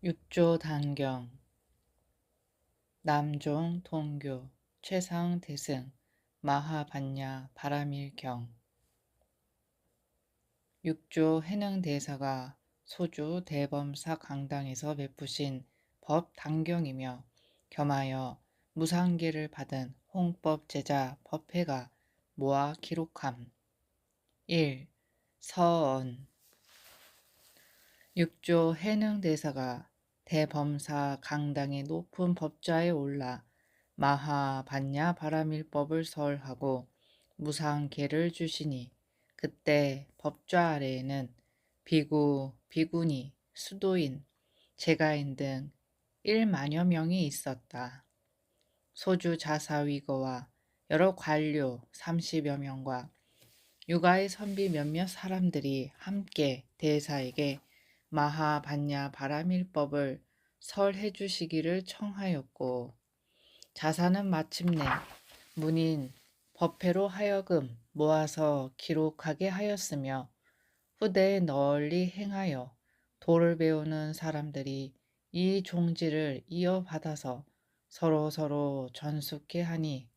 육조 단경 남종 통교 최상 대승 마하반야 바라밀경 육조 해능대사가 소주 대범사 강당에서 베푸신 법 단경이며 겸하여 무상계를 받은 홍법 제자 법회가 모아 기록함. 1. 서언 육조 해능대사가 대범사 강당의 높은 법좌에 올라 마하반야 바라밀법을 설하고 무상계를 주시니 그때 법좌 아래에는 비구, 비구니, 수도인, 제가인 등 1만여 명이 있었다. 소주 자사위거와 여러 관료 30여 명과 육아의 선비 몇몇 사람들이 함께 대사에게 마하반야 바라밀법을 설해 주시기를 청하였고, 자사는 마침내 문인 법회로 하여금 모아서 기록하게 하였으며 후대에 널리 행하여 도를 배우는 사람들이 이 종지를 이어받아서 서로서로 전수케 하니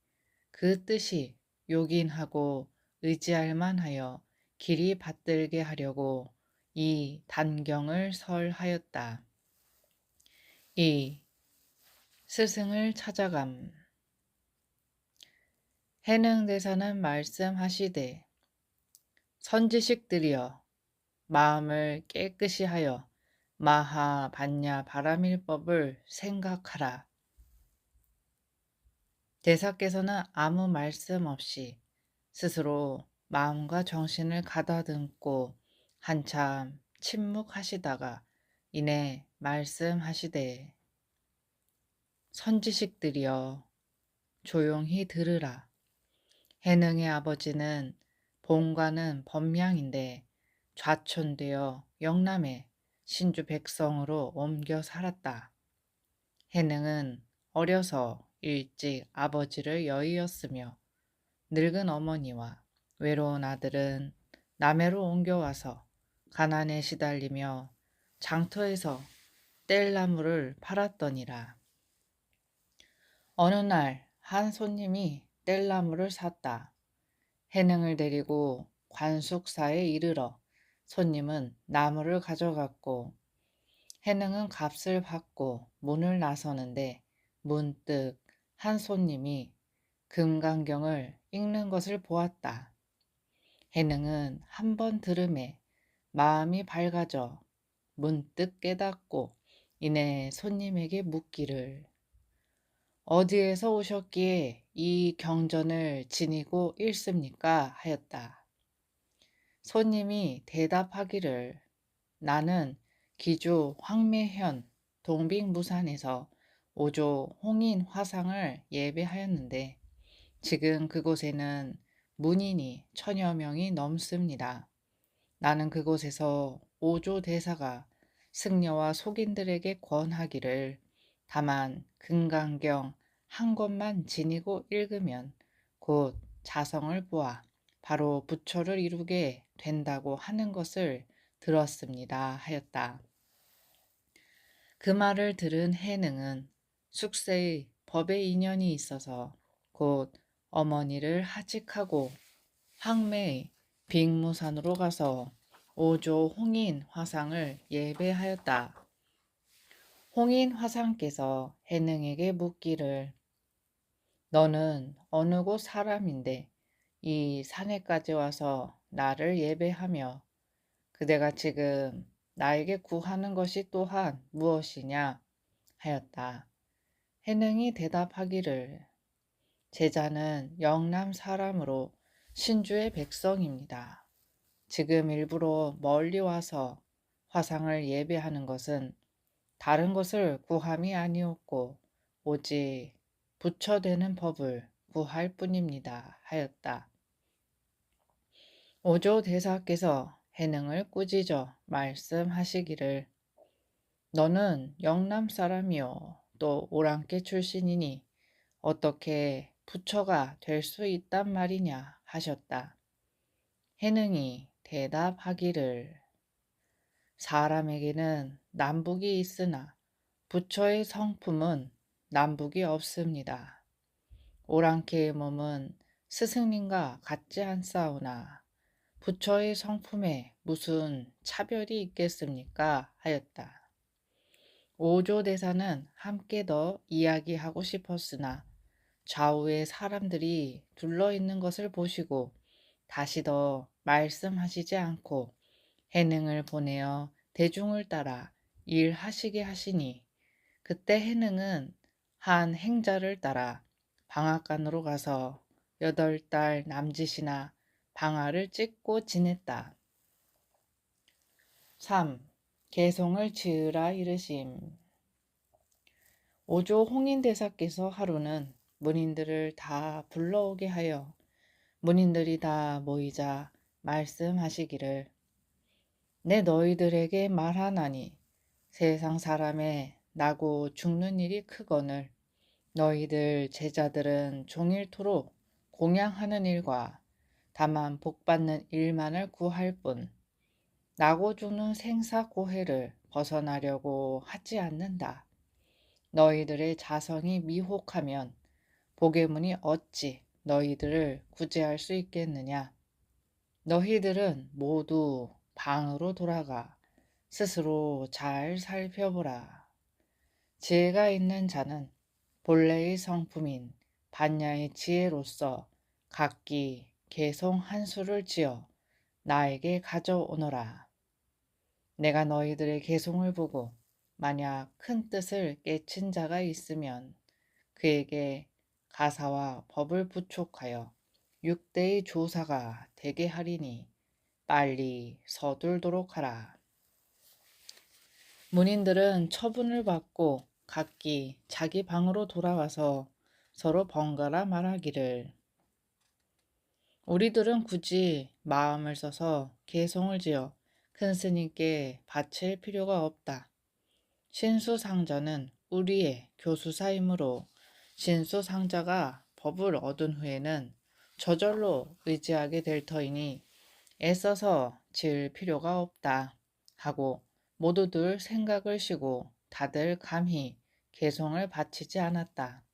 그 뜻이 요긴하고 의지할 만하여 길이 받들게 하려고 이 단경을 설하였다. 2. 스승을 찾아감. 해능대사는 말씀하시되 선지식들이여 마음을 깨끗이 하여 마하반야 바라밀법을 생각하라. 대사께서는 아무 말씀 없이 스스로 마음과 정신을 가다듬고 한참 침묵하시다가 이내 말씀하시되 선지식들이여 조용히 들으라. 해능의 아버지는 본가는 범량인데 좌촌되어 영남에 신주 백성으로 옮겨 살았다. 해능은 어려서 일찍 아버지를 여의었으며 늙은 어머니와 외로운 아들은 남해로 옮겨와서 가난에 시달리며 장터에서 뗄나무를 팔았더니라. 어느 날 한 손님이 뗄나무를 샀다. 해능을 데리고 관숙사에 이르러 손님은 나무를 가져갔고 해능은 값을 받고 문을 나서는데 문득 한 손님이 금강경을 읽는 것을 보았다. 해능은 한 번 들음에 마음이 밝아져 문득 깨닫고 이내 손님에게 묻기를 어디에서 오셨기에 이 경전을 지니고 읽습니까? 하였다. 손님이 대답하기를 나는 기주 황매현 동빅무산에서 오조 홍인 화상을 예배하였는데 지금 그곳에는 문인이 1000여 명이 넘습니다. 나는 그곳에서 오조 대사가 승려와 속인들에게 권하기를 다만 금강경 한 권만 지니고 읽으면 곧 자성을 보아 바로 부처를 이루게 된다고 하는 것을 들었습니다. 하였다. 그 말을 들은 해능은 숙세의 법에 인연이 있어서 곧 어머니를 하직하고 황매의 빅무산으로 가서 오조 홍인 화상을 예배하였다. 홍인 화상께서 해능에게 묻기를 너는 어느 곳 사람인데 이 산에까지 와서 나를 예배하며 그대가 지금 나에게 구하는 것이 또한 무엇이냐 하였다. 해능이 대답하기를 제자는 영남 사람으로 신주의 백성입니다. 지금 일부러 멀리 와서 화상을 예배하는 것은 다른 것을 구함이 아니었고 오직 부처되는 법을 구할 뿐입니다. 하였다. 오조 대사께서 해능을 꾸짖어 말씀하시기를 너는 영남 사람이요 또 오랑캐 출신이니 어떻게 부처가 될 수 있단 말이냐 하셨다. 해능이 대답하기를 사람에게는 남북이 있으나 부처의 성품은 남북이 없습니다. 오랑캐의 몸은 스승님과 같지 않사오나 부처의 성품에 무슨 차별이 있겠습니까? 하였다. 오조대사는 함께 더 이야기하고 싶었으나 좌우에 사람들이 둘러있는 것을 보시고 다시 더 말씀하시지 않고 해능을 보내어 대중을 따라 일하시게 하시니 그때 해능은 한 행자를 따라 방앗간으로 가서 8달 남짓이나 방아를 찍고 지냈다. 3. 개송을 지으라 이르심. 오조 홍인대사께서 하루는 문인들을 다 불러오게 하여 문인들이 다 모이자 말씀하시기를 내 너희들에게 말하나니 세상 사람의 나고 죽는 일이 크거늘 너희들 제자들은 종일토록 공양하는 일과 다만 복받는 일만을 구할 뿐 나고 죽는 생사고해를 벗어나려고 하지 않는다. 너희들의 자성이 미혹하면 보게문이 어찌 너희들을 구제할 수 있겠느냐. 너희들은 모두 방으로 돌아가 스스로 잘 살펴보라. 지혜가 있는 자는 본래의 성품인 반야의 지혜로서 각기 개송 한 수를 지어 나에게 가져오너라. 내가 너희들의 개송을 보고 만약 큰 뜻을 깨친 자가 있으면 그에게 가사와 법을 부촉하여 6대의 조사가 되게 하리니 빨리 서둘도록 하라. 문인들은 처분을 받고 각기 자기 방으로 돌아가서 서로 번갈아 말하기를 우리들은 굳이 마음을 써서 개송을 지어 큰 스님께 바칠 필요가 없다. 신수상자는 우리의 교수사이므로 신수상자가 법을 얻은 후에는 저절로 의지하게 될 터이니 애써서 지을 필요가 없다 하고 모두들 생각을 쉬고 다들 감히 개송을 바치지 않았다.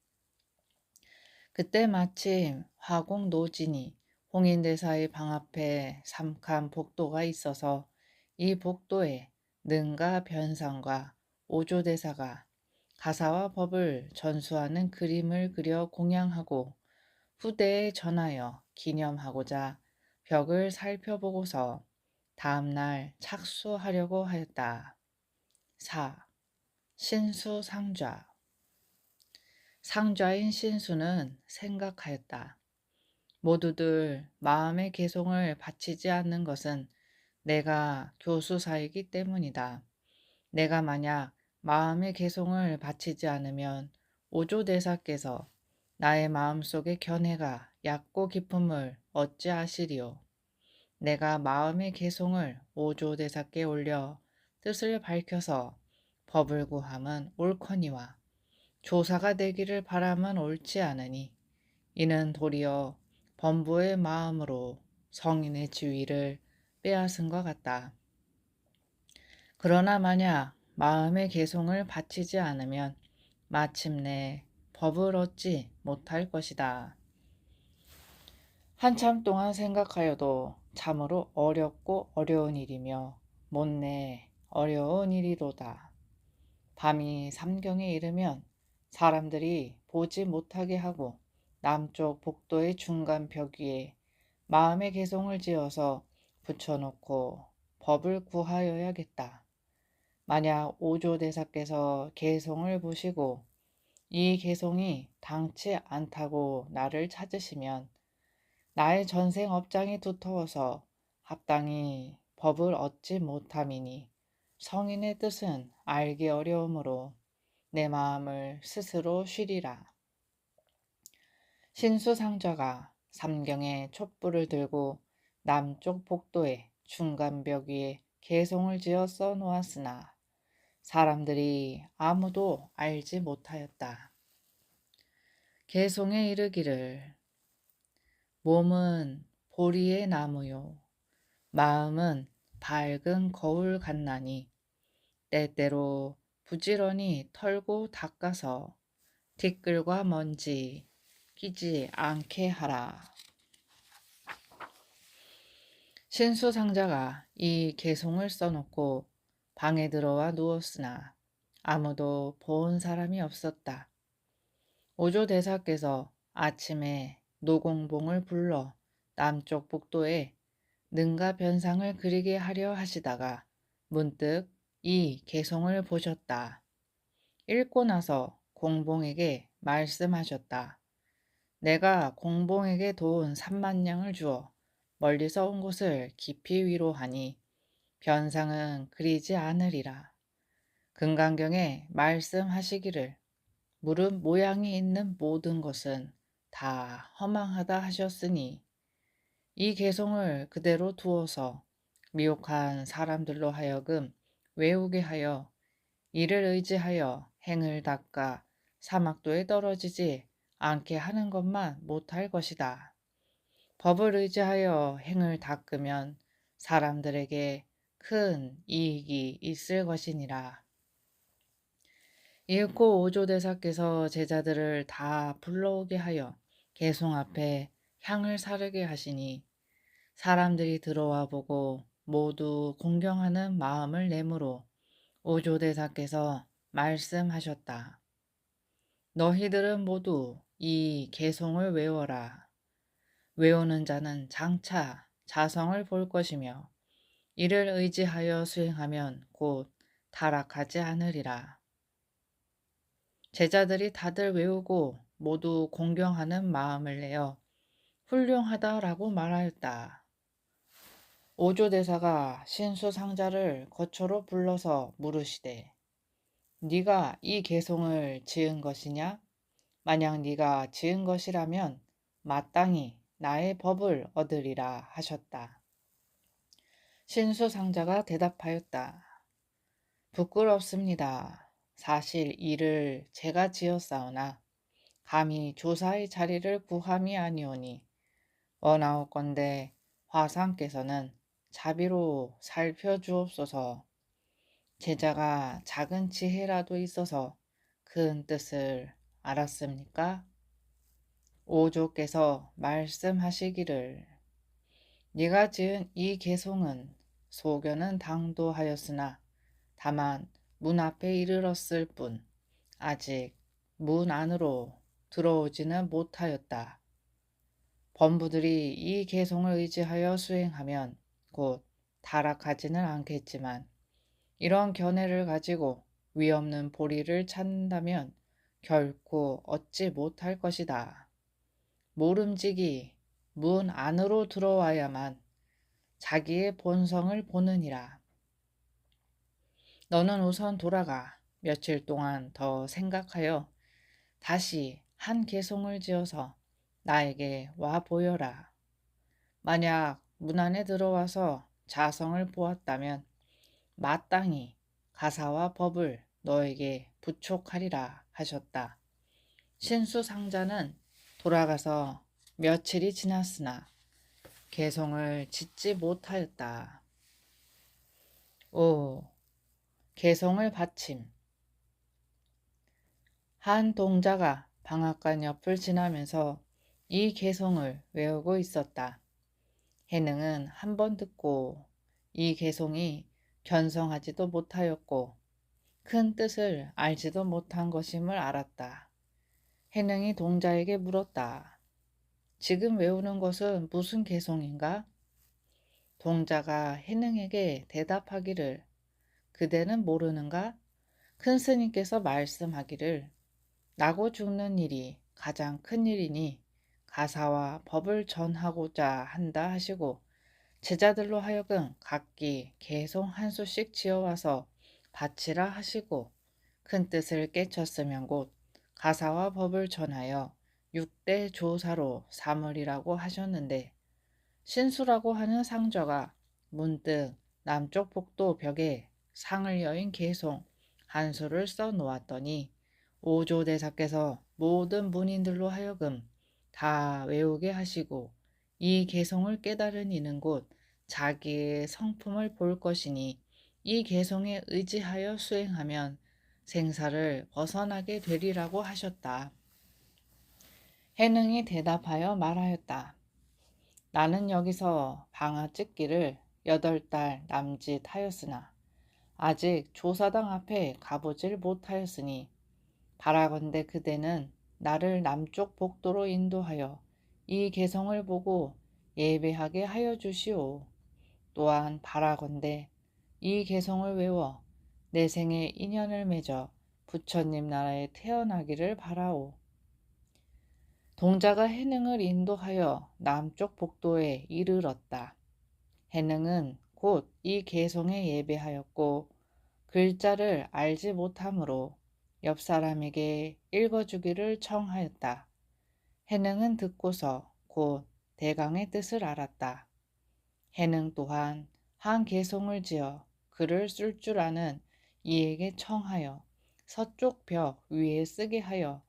그때 마침 화공노진이 홍인대사의 방 앞에 삼칸 복도가 있어서 이 복도에 능가 변상과 오조대사가 가사와 법을 전수하는 그림을 그려 공양하고 후대에 전하여 기념하고자 벽을 살펴보고서 다음날 착수하려고 하였다. 4. 신수상좌. 상좌인 신수는 생각하였다. 모두들 마음의 개송을 바치지 않는 것은 내가 교수사이기 때문이다. 내가 만약 마음의 개송을 바치지 않으면 오조대사께서 나의 마음속의 견해가 얕고 깊음을 어찌 아시리요. 내가 마음의 개송을 오조대사께 올려 뜻을 밝혀서 법을 구함은 옳거니와 조사가 되기를 바람은 옳지 않으니 이는 도리어 범부의 마음으로 성인의 지위를 빼앗은 것 같다. 그러나 만약 마음의 개송을 바치지 않으면 마침내 법을 얻지 못할 것이다. 한참 동안 생각하여도 참으로 어렵고 어려운 일이며 못내 어려운 일이로다. 밤이 삼경에 이르면 사람들이 보지 못하게 하고 남쪽 복도의 중간 벽 위에 마음의 개송을 지어서 붙여놓고 법을 구하여야겠다. 만약 오조대사께서 개송을 보시고 이 개송이 당치 않다고 나를 찾으시면 나의 전생 업장이 두터워서 합당히 법을 얻지 못함이니 성인의 뜻은 알기 어려우므로 내 마음을 스스로 쉬리라. 신수상자가 삼경에 촛불을 들고 남쪽 복도의 중간벽 위에 개송을 지어 써놓았으나 사람들이 아무도 알지 못하였다. 개송에 이르기를 몸은 보리의 나무요 마음은 밝은 거울 같나니 때때로 부지런히 털고 닦아서 티끌과 먼지 끼지 않게 하라. 신수상자가 이 개송을 써놓고 방에 들어와 누웠으나 아무도 본 사람이 없었다. 오조대사께서 아침에 노공봉을 불러 남쪽 복도에 능가 변상을 그리게 하려 하시다가 문득 이 개송을 보셨다. 읽고 나서 공봉에게 말씀하셨다. 내가 공봉에게 돈 3만 냥을 주어 멀리서 온 것을 깊이 위로하니 변상은 그리지 않으리라. 금강경에 말씀하시기를 무릎 모양이 있는 모든 것은 다 허망하다 하셨으니 이 개송을 그대로 두어서 미혹한 사람들로 하여금 외우게 하여 이를 의지하여 행을 닦아 사막도에 떨어지지 않게 하는 것만 못할 것이다. 법을 의지하여 행을 닦으면 사람들에게 큰 이익이 있을 것이니라. 읽고 오조대사께서 제자들을 다 불러오게 하여 개송 앞에 향을 사르게 하시니 사람들이 들어와 보고 모두 공경하는 마음을 내므로 오조대사께서 말씀하셨다. 너희들은 모두 이 개송을 외워라. 외우는 자는 장차 자성을 볼 것이며 이를 의지하여 수행하면 곧 타락하지 않으리라. 제자들이 다들 외우고 모두 공경하는 마음을 내어 훌륭하다라고 말하였다. 오조대사가 신수상자를 거처로 불러서 물으시되 네가 이 개송을 지은 것이냐? 만약 네가 지은 것이라면 마땅히 나의 법을 얻으리라 하셨다. 신수상자가 대답하였다. 부끄럽습니다. 사실 이를 제가 지었사오나 감히 조사의 자리를 구함이 아니오니 원하옵건대 화상께서는 자비로 살펴주옵소서. 제자가 작은 지혜라도 있어서 큰 뜻을 알았습니까? 오조께서 말씀하시기를 네가 지은 이 개송은 소견은 당도하였으나 다만 문 앞에 이르렀을 뿐 아직 문 안으로 들어오지는 못하였다. 범부들이 이 개송을 의지하여 수행하면 곧 타락하지는 않겠지만 이런 견해를 가지고 위없는 보리를 찾는다면 결코 얻지 못할 것이다. 모름지기 문 안으로 들어와야만 자기의 본성을 보느니라. 너는 우선 돌아가 며칠 동안 더 생각하여 다시 한 개송을 지어서 나에게 와 보여라. 만약 문 안에 들어와서 자성을 보았다면 마땅히 가사와 법을 너에게 부촉하리라 하셨다. 신수상자는 돌아가서 며칠이 지났으나 개송을 짓지 못하였다. 5. 개송을 받침. 한 동자가 방앗간 옆을 지나면서 이 개송을 외우고 있었다. 해능은 한 번 듣고 이 개송이 견성하지도 못하였고 큰 뜻을 알지도 못한 것임을 알았다. 해능이 동자에게 물었다. 지금 외우는 것은 무슨 개송인가? 동자가 해능에게 대답하기를 그대는 모르는가? 큰 스님께서 말씀하기를 나고 죽는 일이 가장 큰 일이니 가사와 법을 전하고자 한다 하시고 제자들로 하여금 각기 개송 한 수씩 지어와서 바치라 하시고 큰 뜻을 깨쳤으면 곧 가사와 법을 전하여 6대 조사로 삼으리라고 하셨는데 신수라고 하는 상저가 문득 남쪽 복도 벽에 상을 여인 개송 한 수를 써 놓았더니 오조대사께서 모든 문인들로 하여금 다 외우게 하시고 이 개송을 깨달은 이는 곧 자기의 성품을 볼 것이니 이 개성에 의지하여 수행하면 생사를 벗어나게 되리라고 하셨다. 해능이 대답하여 말하였다. 나는 여기서 방아 찢기를 8달 남짓 하였으나 아직 조사당 앞에 가보질 못하였으니 바라건대 그대는 나를 남쪽 복도로 인도하여 이 개성을 보고 예배하게 하여 주시오. 또한 바라건대 이 개성을 외워 내 생에 인연을 맺어 부처님 나라에 태어나기를 바라오. 동자가 해능을 인도하여 남쪽 복도에 이르렀다. 해능은 곧 이 개성에 예배하였고 글자를 알지 못하므로 옆 사람에게 읽어주기를 청하였다. 해능은 듣고서 곧 대강의 뜻을 알았다. 해능 또한 한 개송을 지어 글을 쓸 줄 아는 이에게 청하여 서쪽 벽 위에 쓰게 하여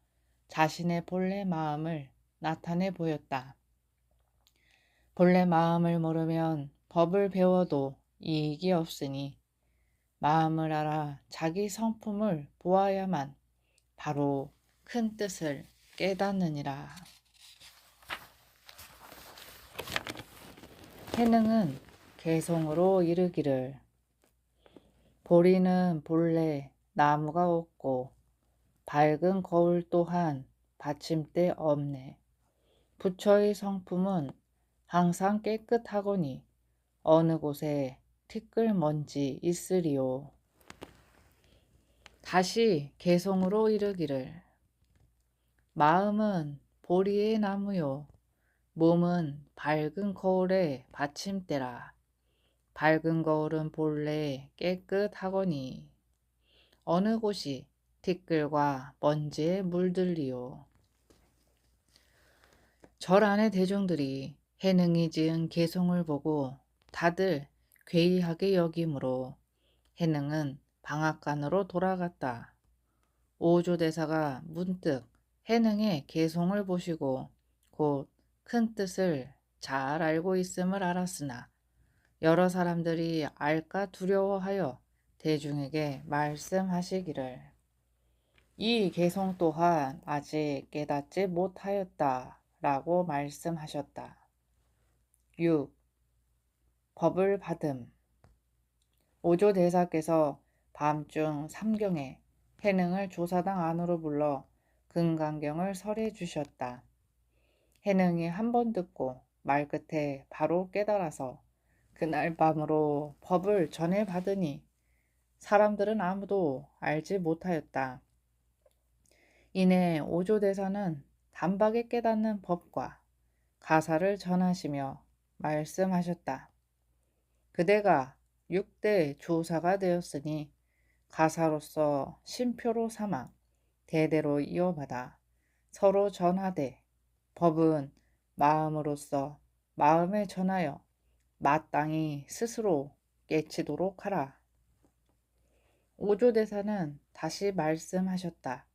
자신의 본래 마음을 나타내 보였다. 본래 마음을 모르면 법을 배워도 이익이 없으니 마음을 알아 자기 성품을 보아야만 바로 큰 뜻을 깨닫느니라. 해능은 개성으로 이르기를 보리는 본래 나무가 없고 밝은 거울 또한 받침대 없네. 부처의 성품은 항상 깨끗하거니 어느 곳에 티끌 먼지 있으리요. 다시 개성으로 이르기를 마음은 보리의 나무요 몸은 밝은 거울의 받침대라. 밝은 거울은 본래 깨끗하거니 어느 곳이 티끌과 먼지에 물들리요. 절 안의 대중들이 해능이 지은 개송을 보고 다들 괴이하게 여기므로 해능은 방앗간으로 돌아갔다. 오조대사가 문득 해능의 개송을 보시고 곧 큰 뜻을 잘 알고 있음을 알았으나 여러 사람들이 알까 두려워하여 대중에게 말씀하시기를 이 개송 또한 아직 깨닫지 못하였다 라고 말씀하셨다. 6. 법을 받음. 오조대사께서 밤중 3경에 해능을 조사당 안으로 불러 금강경을 설해 주셨다. 해능이 한 번 듣고 말끝에 바로 깨달아서 그날 밤으로 법을 전해 받으니 사람들은 아무도 알지 못하였다. 이내 오조대사는 단박에 깨닫는 법과 가사를 전하시며 말씀하셨다. 그대가 6대 조사가 되었으니 가사로서 신표로 삼아 대대로 이어받아 서로 전하되 법은 마음으로서 마음에 전하여 마땅히 스스로 깨치도록 하라. 오조대사는 다시 말씀하셨다.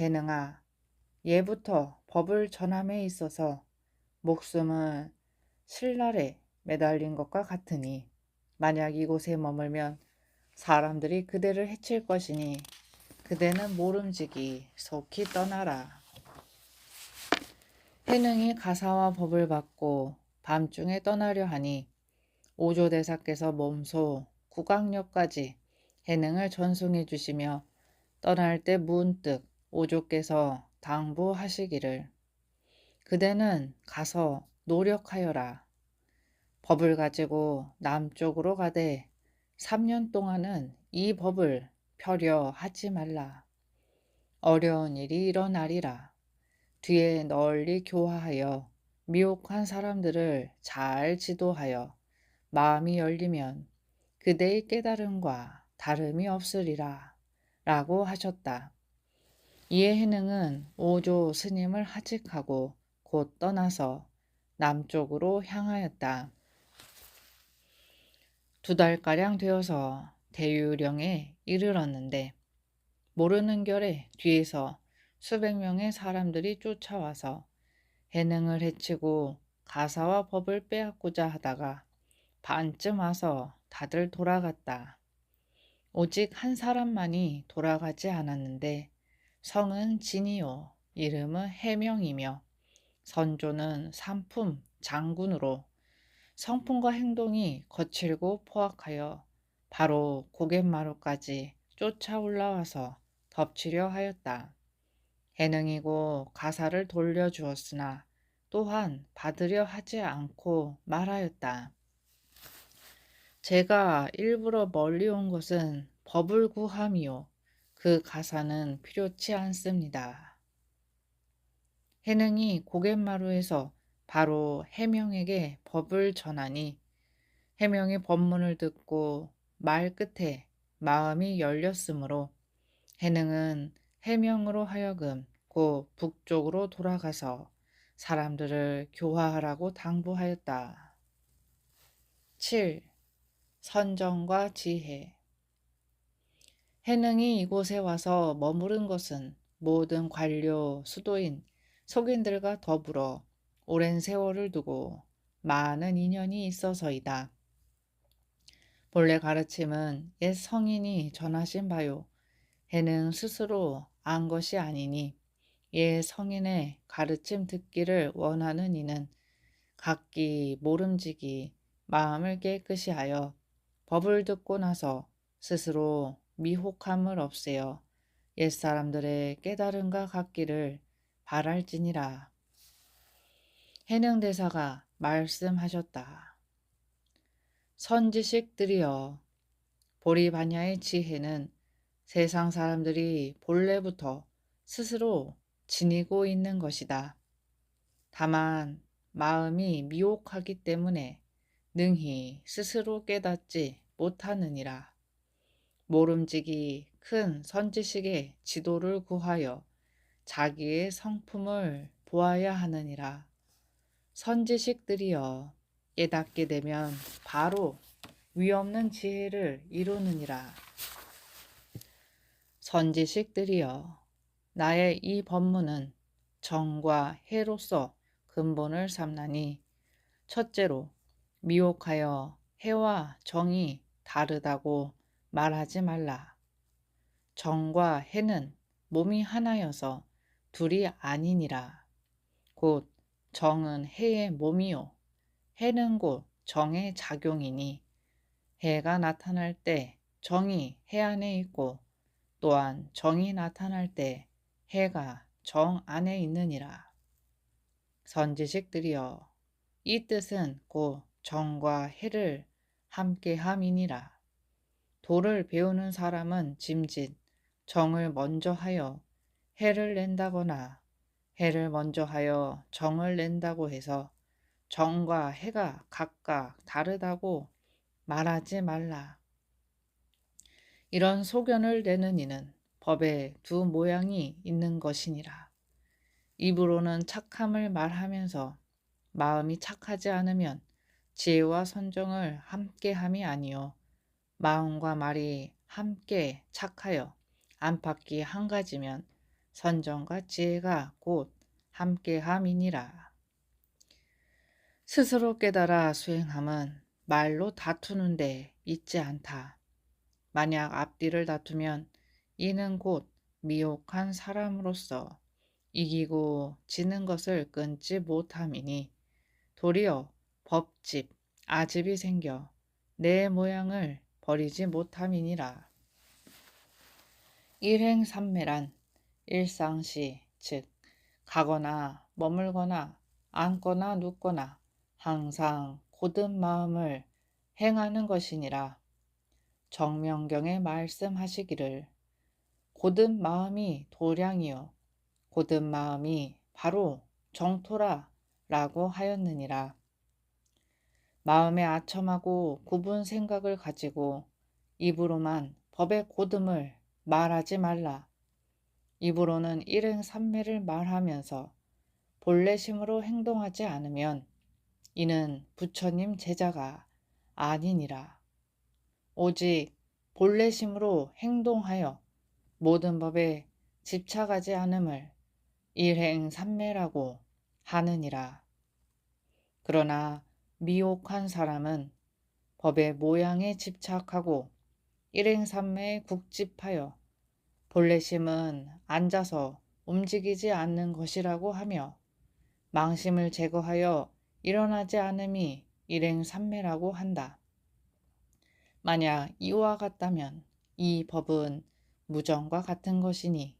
해능아, 예부터 법을 전함에 있어서 목숨은 신랄에 매달린 것과 같으니 만약 이곳에 머물면 사람들이 그대를 해칠 것이니 그대는 모름지기 속히 떠나라. 해능이 가사와 법을 받고 밤중에 떠나려 하니 오조대사께서 몸소 국왕역까지 해능을 전송해 주시며 떠날 때 문득 오조께서 당부하시기를 그대는 가서 노력하여라. 법을 가지고 남쪽으로 가되 3년 동안은 이 법을 펴려 하지 말라. 어려운 일이 일어나리라. 뒤에 널리 교화하여 미혹한 사람들을 잘 지도하여 마음이 열리면 그대의 깨달음과 다름이 없으리라 라고 하셨다. 이에 해능은 오조 스님을 하직하고 곧 떠나서 남쪽으로 향하였다. 2달가량 되어서 대유령에 이르렀는데 모르는 결에 뒤에서 수백 명의 사람들이 쫓아와서 해능을 해치고 가사와 법을 빼앗고자 하다가 반쯤 와서 다들 돌아갔다. 오직 한 사람만이 돌아가지 않았는데 성은 진이요 이름은 해명이며 선조는 삼품 장군으로 성품과 행동이 거칠고 포악하여 바로 고갯마루까지 쫓아 올라와서 덮치려 하였다. 해능이고 가사를 돌려주었으나 또한 받으려 하지 않고 말하였다. 제가 일부러 멀리 온 것은 법을 구함이요. 그 가사는 필요치 않습니다. 해능이 고갯마루에서 바로 해명에게 법을 전하니 해명의 법문을 듣고 말 끝에 마음이 열렸으므로 해능은 해명으로 하여금 곧 북쪽으로 돌아가서 사람들을 교화하라고 당부하였다. 7. 선정과 지혜. 해능이 이곳에 와서 머무른 것은 모든 관료, 수도인, 속인들과 더불어 오랜 세월을 두고 많은 인연이 있어서이다. 본래 가르침은 옛 성인이 전하신 바요. 해능 스스로 안 것이 아니니 옛 성인의 가르침 듣기를 원하는 이는 각기 모름지기 마음을 깨끗이 하여 법을 듣고 나서 스스로 미혹함을 없애어 옛사람들의 깨달음과 같기를 바랄지니라. 해능대사가 말씀하셨다. 선지식들이여, 보리반야의 지혜는 세상 사람들이 본래부터 스스로 지니고 있는 것이다. 다만 마음이 미혹하기 때문에 능히 스스로 깨닫지 못하느니라. 모름지기 큰 선지식의 지도를 구하여 자기의 성품을 보아야 하느니라. 선지식들이여, 깨닫게 되면 바로 위없는 지혜를 이루느니라. 선지식들이여, 나의 이 법문은 정과 해로서 근본을 삼나니 첫째로 미혹하여 해와 정이 다르다고 말하지 말라. 정과 해는 몸이 하나여서 둘이 아니니라. 곧 정은 해의 몸이요 해는 곧 정의 작용이니 해가 나타날 때 정이 해 안에 있고 또한 정이 나타날 때 해가 정 안에 있느니라. 선지식들이여, 이 뜻은 곧 정과 해를 함께함이니라. 도를 배우는 사람은 짐짓 정을 먼저 하여 해를 낸다거나 해를 먼저 하여 정을 낸다고 해서 정과 해가 각각 다르다고 말하지 말라. 이런 소견을 내는 이는 법에 두 모양이 있는 것이니라. 입으로는 착함을 말하면서 마음이 착하지 않으면 지혜와 선정을 함께함이 아니요 마음과 말이 함께 착하여 안팎이 한 가지면 선정과 지혜가 곧 함께함이니라. 스스로 깨달아 수행함은 말로 다투는데 있지 않다. 만약 앞뒤를 다투면 이는 곧 미혹한 사람으로서 이기고 지는 것을 끊지 못함이니 도리어 법집, 아집이 생겨 내 모양을 버리지 못함이니라. 일행삼매란 일상시 즉 가거나 머물거나 앉거나 눕거나 항상 고든 마음을 행하는 것이니라. 정명경에 말씀하시기를 고든 마음이 도량이요 고든 마음이 바로 정토라 라고 하였느니라. 마음에 아첨하고 굽은 생각을 가지고 입으로만 법의 고듬을 말하지 말라. 입으로는 일행삼매를 말하면서 본래심으로 행동하지 않으면 이는 부처님 제자가 아니니라. 오직 본래심으로 행동하여 모든 법에 집착하지 않음을 일행삼매라고 하느니라. 그러나 미혹한 사람은 법의 모양에 집착하고 일행삼매에 국집하여 본래심은 앉아서 움직이지 않는 것이라고 하며 망심을 제거하여 일어나지 않음이 일행삼매라고 한다. 만약 이와 같다면 이 법은 무정과 같은 것이니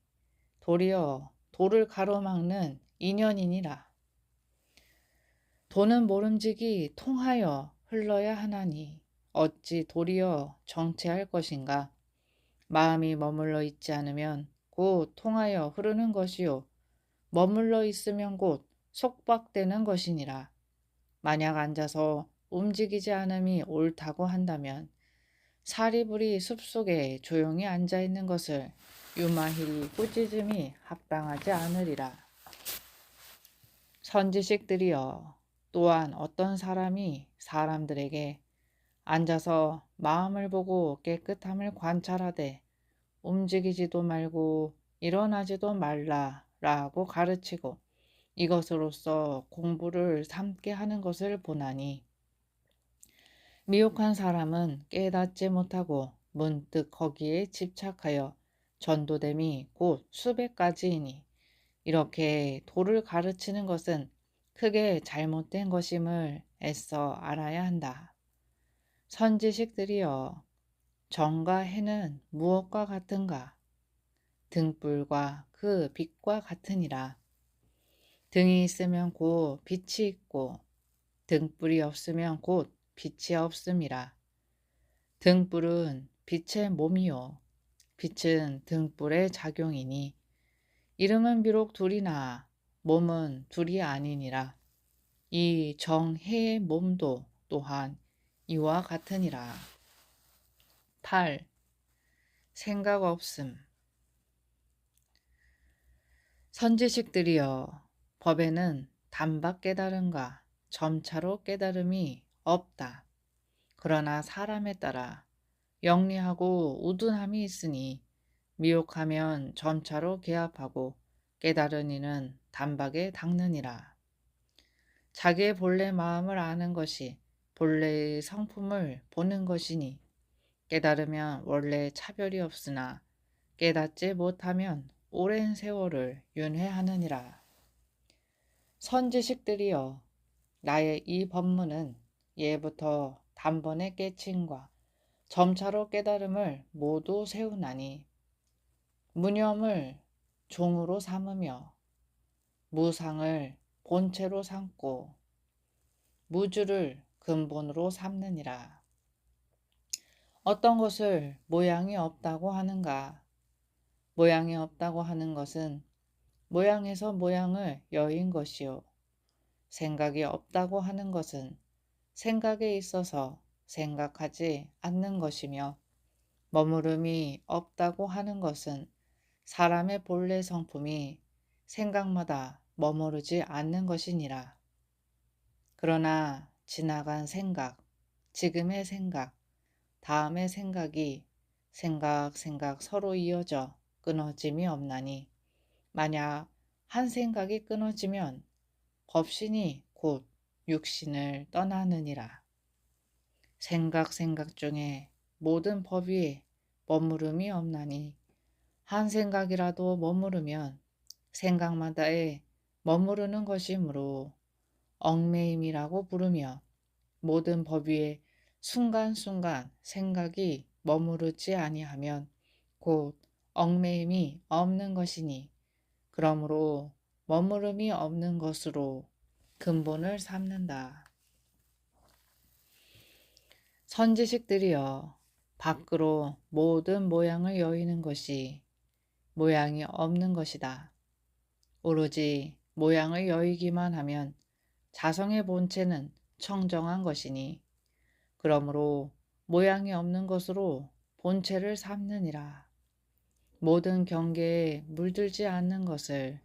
도리어 도를 가로막는 인연이니라. 도는 모름지기 통하여 흘러야 하나니 어찌 도리어 정체할 것인가. 마음이 머물러 있지 않으면 곧 통하여 흐르는 것이요 머물러 있으면 곧 속박되는 것이니라. 만약 앉아서 움직이지 않음이 옳다고 한다면 사리불이 숲속에 조용히 앉아 있는 것을 유마히 꾸짖음이 합당하지 않으리라. 선지식들이여, 또한 어떤 사람이 사람들에게 앉아서 마음을 보고 깨끗함을 관찰하되 움직이지도 말고 일어나지도 말라라고 가르치고 이것으로써 공부를 삼게 하는 것을 보나니 미혹한 사람은 깨닫지 못하고 문득 거기에 집착하여 전도됨이 곧 수백 가지이니 이렇게 도를 가르치는 것은 크게 잘못된 것임을 애써 알아야 한다. 선지식들이여, 정과 해는 무엇과 같은가? 등불과 그 빛과 같으니라. 등이 있으면 곧 빛이 있고 등불이 없으면 곧 빛이 없음이라. 등불은 빛의 몸이요 빛은 등불의 작용이니 이름은 비록 둘이나 몸은 둘이 아니니라. 이 정해의 몸도 또한 이와 같으니라. 8. 생각 없음. 선지식들이여, 법에는 단박 깨달음과 점차로 깨달음이 없다. 그러나 사람에 따라 영리하고 우둔함이 있으니 미혹하면 점차로 개합하고 깨달은 이는 단박에 닦느니라. 자기의 본래 마음을 아는 것이 본래의 성품을 보는 것이니 깨달으면 원래 차별이 없으나 깨닫지 못하면 오랜 세월을 윤회하느니라. 선지식들이여, 나의 이 법문은 예부터 단번에 깨침과 점차로 깨달음을 모두 세우나니 무념을 종으로 삼으며 무상을 본체로 삼고 무주를 근본으로 삼느니라. 어떤 것을 모양이 없다고 하는가? 모양이 없다고 하는 것은 모양에서 모양을 여인 것이요 생각이 없다고 하는 것은 생각에 있어서 생각하지 않는 것이며 머무름이 없다고 하는 것은 사람의 본래 성품이 생각마다 머무르지 않는 것이니라. 그러나 지나간 생각, 지금의 생각, 다음의 생각이 생각 서로 이어져 끊어짐이 없나니 만약 한 생각이 끊어지면 법신이 곧 육신을 떠나느니라. 생각 중에 모든 법 위에 머무름이 없나니 한 생각이라도 머무르면 생각마다에 머무르는 것이므로 얽매임이라고 부르며 모든 법 위에 순간순간 생각이 머무르지 아니하면 곧 얽매임이 없는 것이니 그러므로 머무름이 없는 것으로 근본을 삼는다. 선지식들이여, 밖으로 모든 모양을 여의는 것이 모양이 없는 것이다. 오로지 모양을 여의기만 하면 자성의 본체는 청정한 것이니 그러므로 모양이 없는 것으로 본체를 삼느니라. 모든 경계에 물들지 않는 것을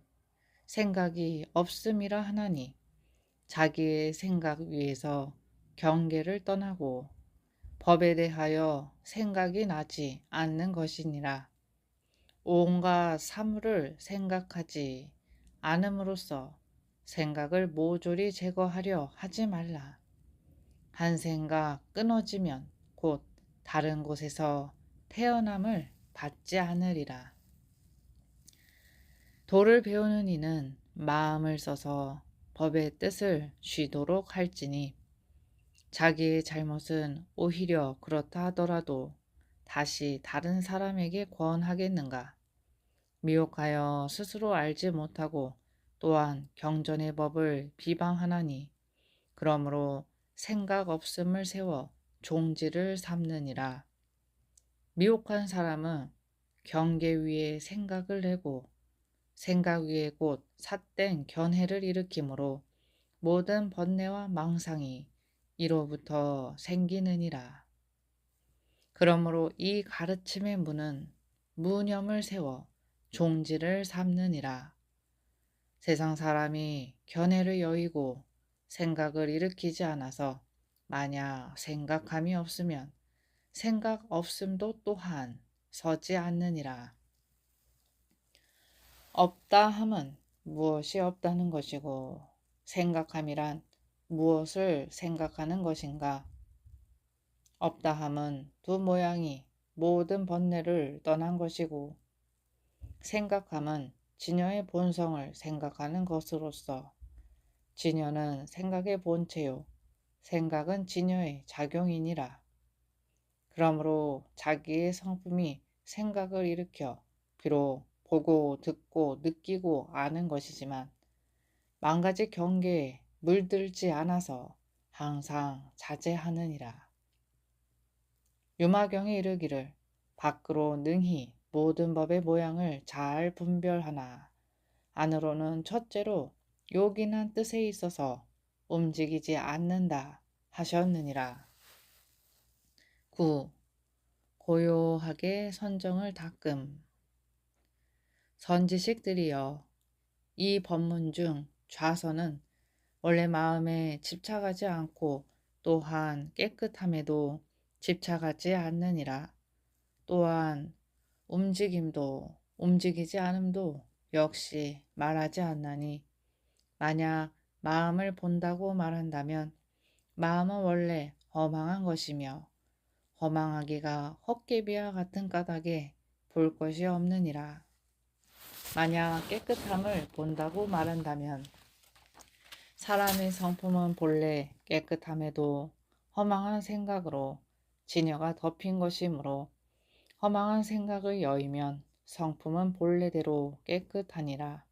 생각이 없음이라 하나니 자기의 생각 위에서 경계를 떠나고 법에 대하여 생각이 나지 않는 것이니라. 온갖 사물을 생각하지 않음으로써 생각을 모조리 제거하려 하지 말라. 한 생각 끊어지면 곧 다른 곳에서 태어남을 받지 않으리라. 도를 배우는 이는 마음을 써서 법의 뜻을 쉬도록 할지니 자기의 잘못은 오히려 그렇다 하더라도 다시 다른 사람에게 권하겠는가? 미혹하여 스스로 알지 못하고 또한 경전의 법을 비방하나니 그러므로 생각 없음을 세워 종지를 삼느니라. 미혹한 사람은 경계 위에 생각을 내고 생각 위에 곧 삿된 견해를 일으키므로 모든 번뇌와 망상이 이로부터 생기느니라. 그러므로 이 가르침의 문은 무념을 세워 종지를 삼느니라. 세상 사람이 견해를 여의고 생각을 일으키지 않아서 만약 생각함이 없으면 생각 없음도 또한 서지 않느니라. 없다 함은 무엇이 없다는 것이고 생각함이란 무엇을 생각하는 것인가? 없다 함은 두 모양이 모든 번뇌를 떠난 것이고 생각함은 진여의 본성을 생각하는 것으로서 진여는 생각의 본체요 생각은 진여의 작용이니라. 그러므로 자기의 성품이 생각을 일으켜 비록 보고 듣고 느끼고 아는 것이지만 만가지 경계에 물들지 않아서 항상 자제하느니라. 유마경에 이르기를 밖으로 능히 모든 법의 모양을 잘 분별하나 안으로는 첫째로 요긴한 뜻에 있어서 움직이지 않는다 하셨느니라. 9. 고요하게 선정을 닦음. 선지식들이여, 이 법문 중 좌선은 원래 마음에 집착하지 않고 또한 깨끗함에도 집착하지 않느니라. 또한 움직임도 움직이지 않음도 역시 말하지 않나니 만약 마음을 본다고 말한다면 마음은 원래 허망한 것이며 허망하기가 헛개비와 같은 까닭에 볼 것이 없느니라. 만약 깨끗함을 본다고 말한다면 사람의 성품은 본래 깨끗함에도 허망한 생각으로 진여가 덮인 것이므로 허망한 생각을 여의면 성품은 본래대로 깨끗하니라.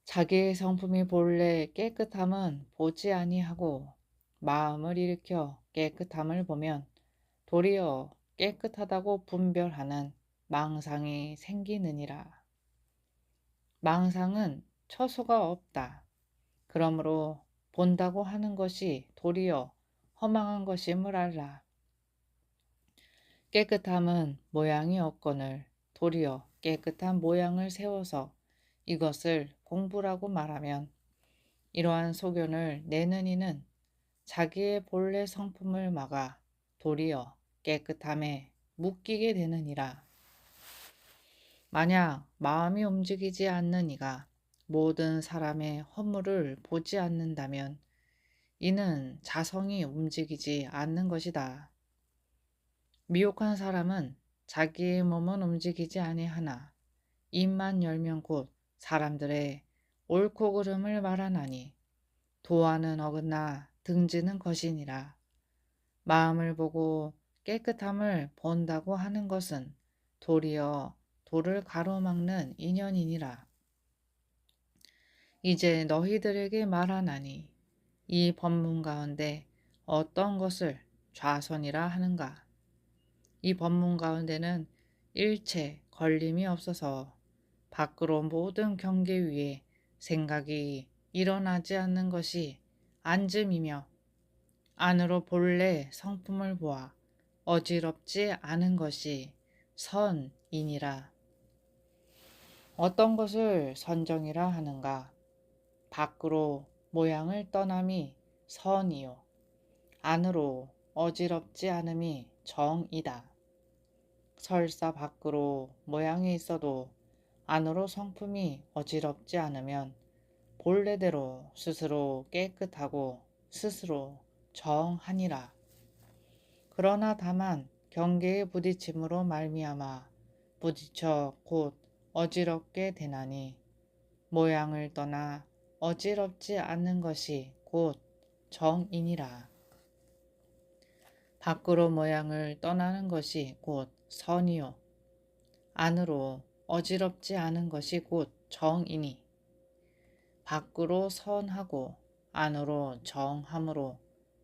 자기의 성품이 본래 깨끗함은 보지 아니하고 마음을 일으켜 깨끗함을 보면 도리어 깨끗하다고 분별하는 망상이 생기느니라. 망상은 처소가 없다. 그러므로 본다고 하는 것이 도리어 허망한 것임을 알라. 깨끗함은 모양이 없거늘 도리어 깨끗한 모양을 세워서 이것을 공부라고 말하면 이러한 소견을 내는 이는 자기의 본래 성품을 막아 도리어 깨끗함에 묶이게 되느니라. 만약 마음이 움직이지 않는 이가 모든 사람의 허물을 보지 않는다면 이는 자성이 움직이지 않는 것이다. 미혹한 사람은 자기의 몸은 움직이지 아니하나 입만 열면 곧 사람들의 옳고 그름을 말하나니 도와는 어긋나 등지는 것이니라. 마음을 보고 깨끗함을 본다고 하는 것은 도리어 도를 가로막는 인연이니라. 이제 너희들에게 말하나니 이 법문 가운데 어떤 것을 좌선이라 하는가? 이 법문 가운데는 일체 걸림이 없어서 밖으로 모든 경계 위에 생각이 일어나지 않는 것이 안즘이며 안으로 본래 성품을 보아 어지럽지 않은 것이 선이니라. 어떤 것을 선정이라 하는가? 밖으로 모양을 떠남이 선이요 안으로 어지럽지 않음이 정이다. 설사 밖으로 모양이 있어도 안으로 성품이 어지럽지 않으면 본래대로 스스로 깨끗하고 스스로 정하니라. 그러나 다만 경계에 부딪힘으로 말미암아 부딪혀 곧 어지럽게 되나니 모양을 떠나 어지럽지 않는 것이 곧 정이니라. 밖으로 모양을 떠나는 것이 곧 선이요 안으로 어지럽지 않은 것이 곧 정이니 밖으로 선하고 안으로 정함으로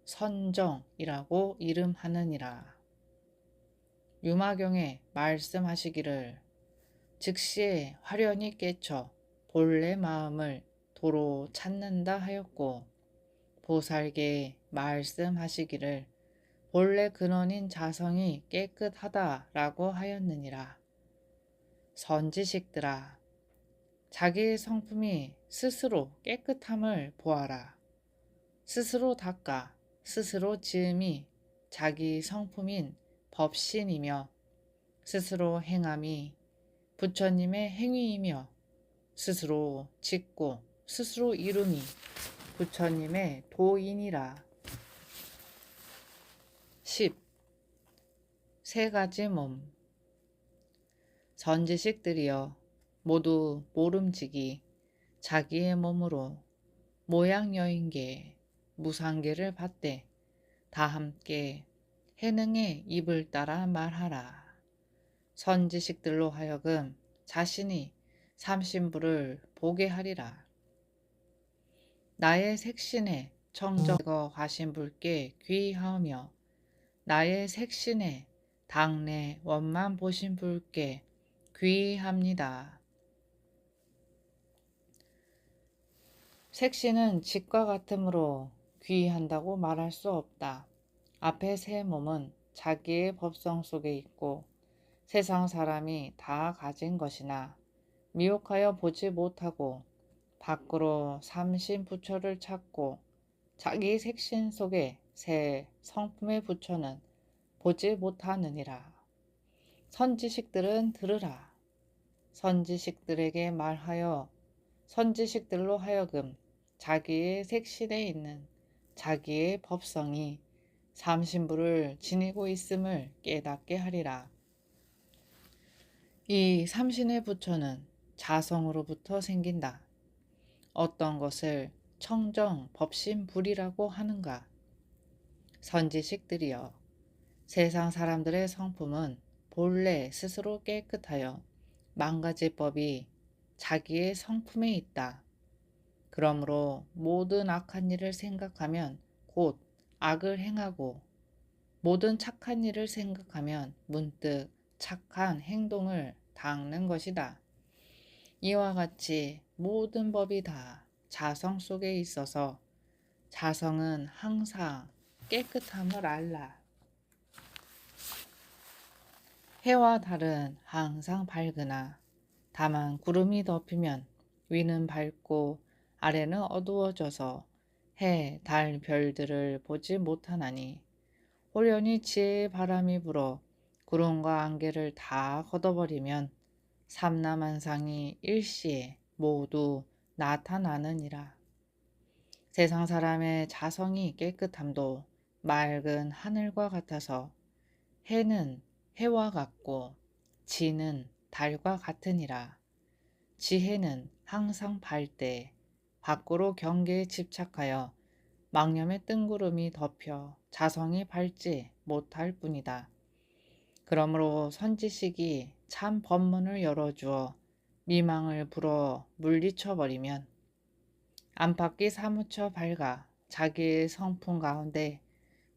선정이라고 이름하느니라. 유마경에 말씀하시기를 즉시에 화련히 깨쳐 본래 마음을 도로 찾는다 하였고 보살계에 말씀하시기를 본래 근원인 자성이 깨끗하다라고 하였느니라. 선지식들아, 자기의 성품이 스스로 깨끗함을 보아라. 스스로 닦아 스스로 지음이 자기 성품인 법신이며 스스로 행함이 부처님의 행위이며 스스로 짓고 스스로 이룸이 부처님의 도인이라. 10. 세 가지 몸. 선지식들이여 모두 모름지기 자기의 몸으로 모양여인계 무상계를 받되 다 함께 해능의 입을 따라 말하라. 선지식들로 하여금 자신이 삼신부를 보게 하리라. 나의 색신에 청정거 화신불께 귀하오며 나의 색신에 당내 원만 보신 불께 귀합니다. 색신은 직과 같으므로 귀한다고 말할 수 없다. 앞에 세 몸은 자기의 법성 속에 있고 세상 사람이 다 가진 것이나 미혹하여 보지 못하고 밖으로 삼신 부처를 찾고 자기 색신 속에 새 성품의 부처는 보지 못하느니라. 선지식들은 들으라. 선지식들에게 말하여 선지식들로 하여금 자기의 색신에 있는 자기의 법성이 삼신부를 지니고 있음을 깨닫게 하리라. 이 삼신의 부처는 자성으로부터 생긴다. 어떤 것을 청정 법신불이라고 하는가? 선지식들이여 세상 사람들의 성품은 본래 스스로 깨끗하여 만가지법이 자기의 성품에 있다. 그러므로 모든 악한 일을 생각하면 곧 악을 행하고 모든 착한 일을 생각하면 문득 착한 행동을 닦는 것이다. 이와 같이 모든 법이 다 자성 속에 있어서 자성은 항상 깨끗함을 알라. 해와 달은 항상 밝으나 다만 구름이 덮이면 위는 밝고 아래는 어두워져서 해, 달, 별들을 보지 못하나니 호련히 지혜의 바람이 불어 구름과 안개를 다 걷어버리면 삼라만상이 일시에 모두 나타나느니라. 세상 사람의 자성이 깨끗함도 맑은 하늘과 같아서 해는 해와 같고 지는 달과 같으니라. 지혜는 항상 밝되 밖으로 경계에 집착하여 망념의 뜬구름이 덮여 자성이 밝지 못할 뿐이다. 그러므로 선지식이 참 법문을 열어주어 미망을 불어 물리쳐버리면 안팎이 사무쳐 밝아 자기의 성품 가운데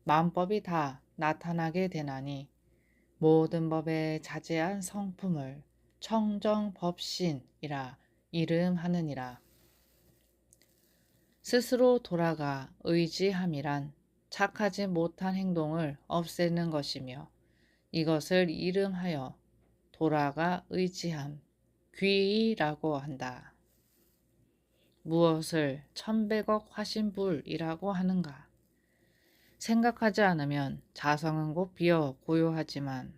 만법이 다 나타나게 되나니 모든 법에 자제한 성품을 청정법신이라 이름하느니라. 스스로 돌아가 의지함이란 착하지 못한 행동을 없애는 것이며 이것을 이름하여 돌아가 의지함, 귀의라고 한다. 무엇을 천백억 화신불이라고 하는가? 생각하지 않으면 자성은 곧 비어 고요하지만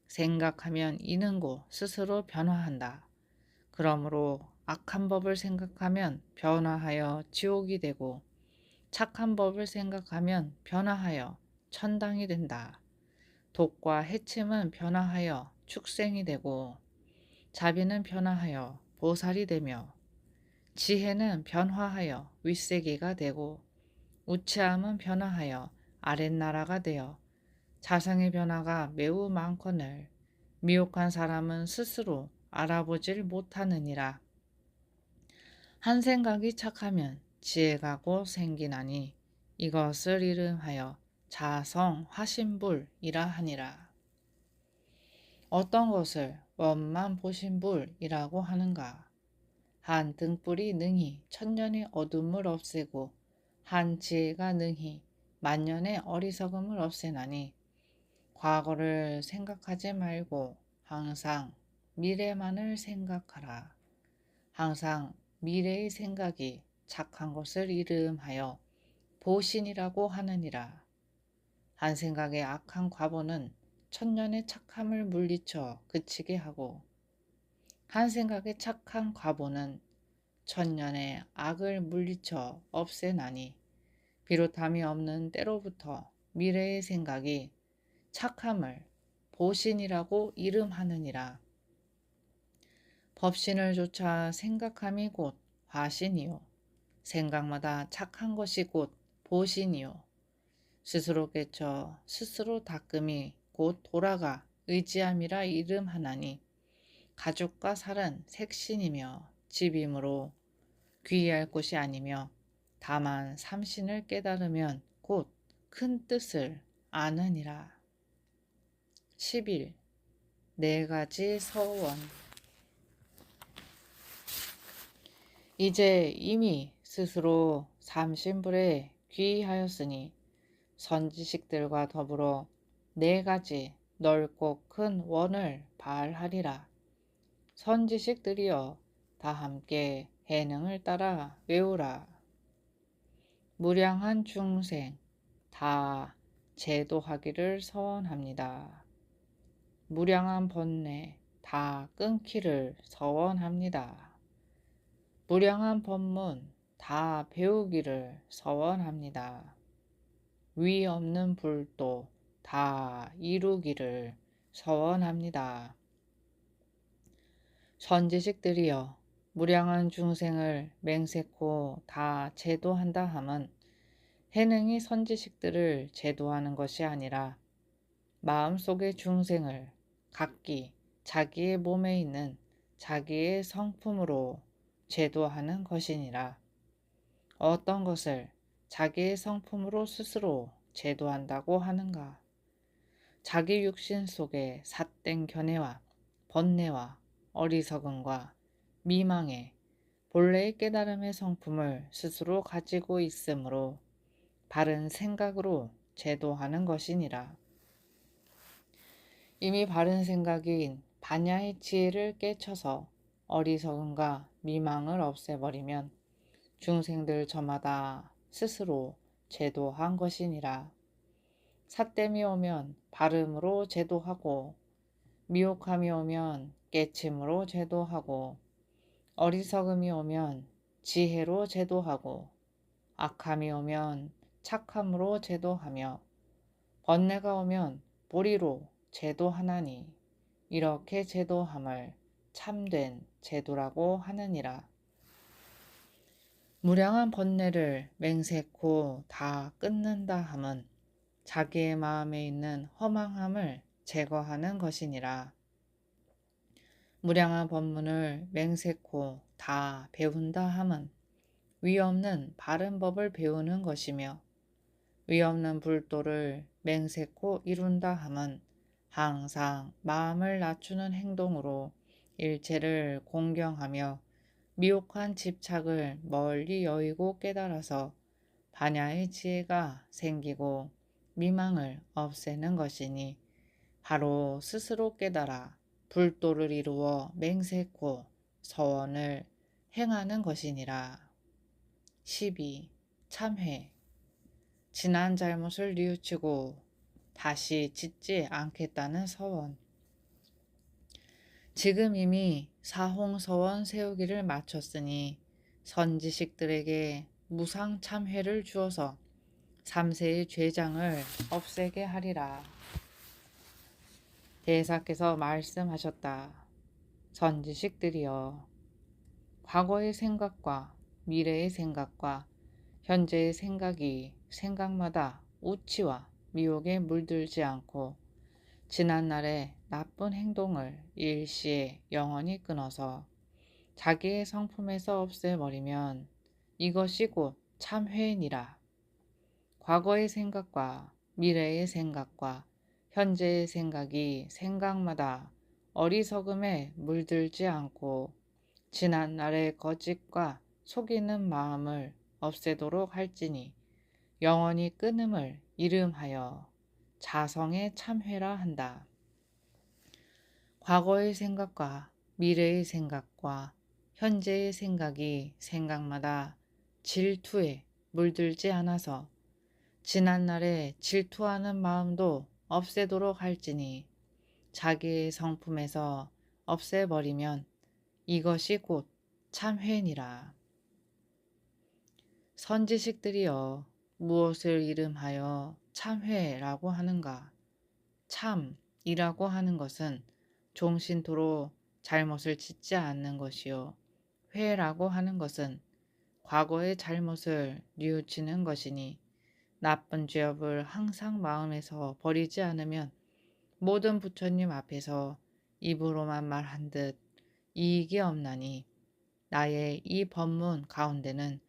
생각하면 이는 곧 스스로 변화한다. 그러므로 악한 법을 생각하면 변화하여 지옥이 되고 착한 법을 생각하면 변화하여 천당이 된다. 독과 해침은 변화하여 축생이 되고 자비는 변화하여 보살이 되며 지혜는 변화하여 윗세기가 되고 우치함은 변화하여 아랫나라가 되어 자성의 변화가 매우 많거늘 미혹한 사람은 스스로 알아보질 못하느니라. 한 생각이 착하면 지혜가 곧 생기나니 이것을 이름하여 자성 화신불이라 하니라. 어떤 것을 원만 보신불이라고 하는가? 한 등불이 능히 천년의 어둠을 없애고 한 지혜가 능히 만년의 어리석음을 없애나니 과거를 생각하지 말고 항상 미래만을 생각하라. 항상 미래의 생각이 착한 것을 이름하여 보신이라고 하느니라. 한 생각의 악한 과보는 천년의 착함을 물리쳐 그치게 하고 한 생각의 착한 과보는 천년의 악을 물리쳐 없애나니 비롯함이 없는 때로부터 미래의 생각이 착함을 보신이라고 이름하느니라. 법신을 조차 생각함이 곧 화신이요 생각마다 착한 것이 곧 보신이요 스스로 깨쳐 스스로 닦음이 곧 돌아가 의지함이라 이름하나니 가죽과 살은 색신이며 집이므로 귀의할 곳이 아니며 다만 삼신을 깨달으면 곧 큰 뜻을 아느니라. 11. 네 가지 서원. 이제 이미 스스로 삼신불에 귀의하였으니 선지식들과 더불어 네 가지 넓고 큰 원을 발하리라. 선지식들이여 다 함께 해능을 따라 외우라. 무량한 중생 다 제도하기를 서원합니다. 무량한 번뇌 다 끊기를 서원합니다. 무량한 법문 다 배우기를 서원합니다. 위 없는 불도 다 이루기를 서원합니다. 선지식들이여 무량한 중생을 맹세코 다 제도한다 함은 해능이 선지식들을 제도하는 것이 아니라 마음속의 중생을 각기 자기의 몸에 있는 자기의 성품으로 제도하는 것이니라. 어떤 것을 자기의 성품으로 스스로 제도한다고 하는가? 자기 육신 속의 삿된 견해와 번뇌와 어리석음과 미망의 본래의 깨달음의 성품을 스스로 가지고 있으므로 바른 생각으로 제도하는 것이니라. 이미 바른 생각인 반야의 지혜를 깨쳐서 어리석음과 미망을 없애버리면 중생들 저마다 스스로 제도한 것이니라. 삿됨이 오면 발음으로 제도하고 미혹함이 오면 깨침으로 제도하고 어리석음이 오면 지혜로 제도하고 악함이 오면 착함으로 제도하며 번뇌가 오면 보리로 제도하나니 이렇게 제도함을 참된 제도라고 하느니라. 무량한 번뇌를 맹세코 다 끊는다 함은 자기의 마음에 있는 허망함을 제거하는 것이니라. 무량한 법문을 맹세코 다 배운다 함은 위 없는 바른 법을 배우는 것이며 위 없는 불도를 맹세코 이룬다 함은 항상 마음을 낮추는 행동으로 일체를 공경하며 미혹한 집착을 멀리 여의고 깨달아서 반야의 지혜가 생기고 미망을 없애는 것이니 바로 스스로 깨달아 불도를 이루어 맹세코 서원을 행하는 것이니라. 12. 참회. 지난 잘못을 뉘우치고 다시 짓지 않겠다는 서원. 지금 이미 사홍서원 세우기를 마쳤으니 선지식들에게 무상참회를 주어서 3세의 죄장을 없애게 하리라. 대사께서 말씀하셨다. 선지식들이여, 과거의 생각과 미래의 생각과 현재의 생각이 생각마다 우치와 미혹에 물들지 않고 지난날의 나쁜 행동을 일시에 영원히 끊어서 자기의 성품에서 없애버리면 이것이 곧 참회니라. 과거의 생각과 미래의 생각과 현재의 생각이 생각마다 어리석음에 물들지 않고 지난날의 거짓과 속이는 마음을 없애도록 할지니 영원히 끊음을 이름하여 자성의 참회라 한다. 과거의 생각과 미래의 생각과 현재의 생각이 생각마다 질투에 물들지 않아서 지난날에 질투하는 마음도 없애도록 할지니 자기의 성품에서 없애버리면 이것이 곧 참회니라. 선지식들이여, 무엇을 이름하여 참회라고 하는가? 참이라고 하는 것은 종신토로 잘못을 짓지 않는 것이요, 회라고 하는 것은 과거의 잘못을 뉘우치는 것이니 나쁜 죄업을 항상 마음에서 버리지 않으면 모든 부처님 앞에서 입으로만 말한 듯 이익이 없나니 나의 이 법문 가운데는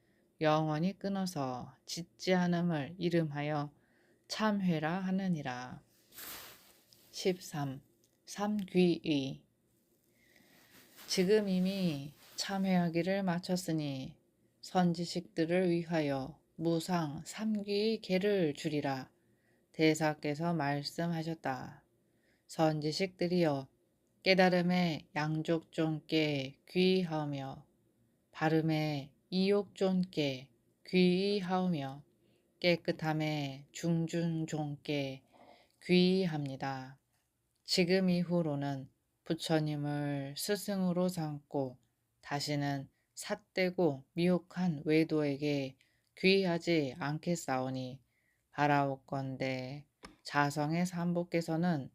영원히 끊어서 짓지 않음을 이름하여 참회라 하느니라. 13. 삼귀의. 지금 이미 참회하기를 마쳤으니 선지식들을 위하여 무상 삼귀의 계를 주리라. 대사께서 말씀하셨다. 선지식들이여, 깨달음에 양족존께 귀의하오며 바름에 이욕존께 귀의하오며 깨끗함에 중준존께 귀의합니다. 지금 이후로는 부처님을 스승으로 삼고 다시는 삿되고 미혹한 외도에게 귀의하지 않겠사오니 바라옵건대 자성의 삼보께서는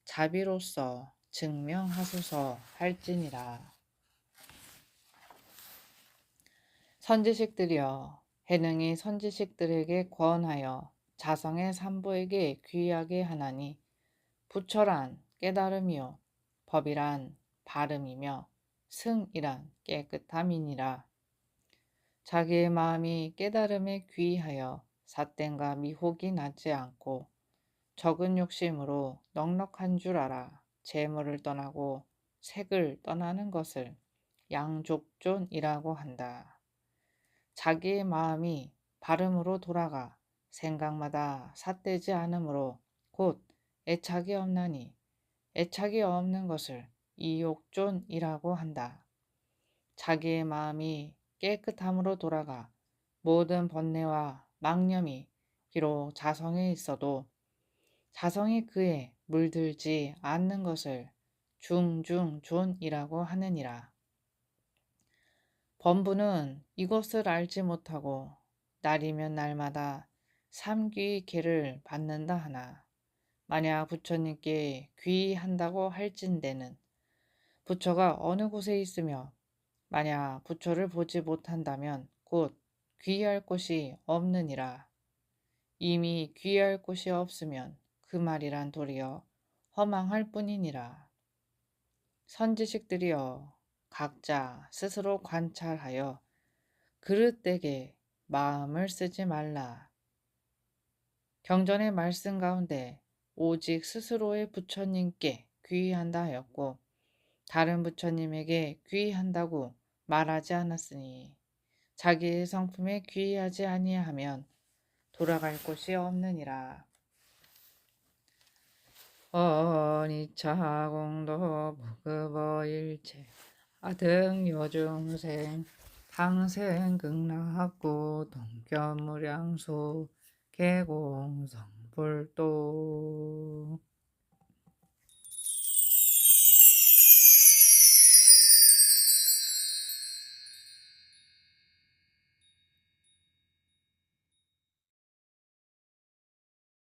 자비로서 증명하소서 할지니라. 선지식들이여, 해능이 선지식들에게 권하여 자성의 삼보에게 귀의하게 하나니 부처란 깨달음이요, 법이란 바름이며 승이란 깨끗함이니라. 자기의 마음이 깨달음에 귀의하여 삿됨과 미혹이 나지 않고 적은 욕심으로 넉넉한 줄 알아 재물을 떠나고 색을 떠나는 것을 양족존이라고 한다. 자기의 마음이 바름으로 돌아가 생각마다 삿되지 않으므로 곧 애착이 없나니 애착이 없는 것을 이욕존이라고 한다. 자기의 마음이 깨끗함으로 돌아가 모든 번뇌와 망념이 비록 자성에 있어도 자성이 그에 물들지 않는 것을 중중존이라고 하느니라. 범부는 이것을 알지 못하고 날이면 날마다 삼귀의 계를 받는다 하나 만약 부처님께 귀의한다고 할진대는 부처가 어느 곳에 있으며 만약 부처를 보지 못한다면 곧 귀의할 곳이 없느니라. 이미 귀의할 곳이 없으면 그 말이란 도리어 허망할 뿐이니라. 선지식들이여, 각자 스스로 관찰하여 그릇되게 마음을 쓰지 말라. 경전의 말씀 가운데 오직 스스로의 부처님께 귀의한다 하였고 다른 부처님에게 귀의한다고 말하지 않았으니 자기의 성품에 귀의하지 아니하면 돌아갈 곳이 없느니라. 어니차 공도 무급어일체 아등 여중생 당생 극락구 동견무량수 개공성불도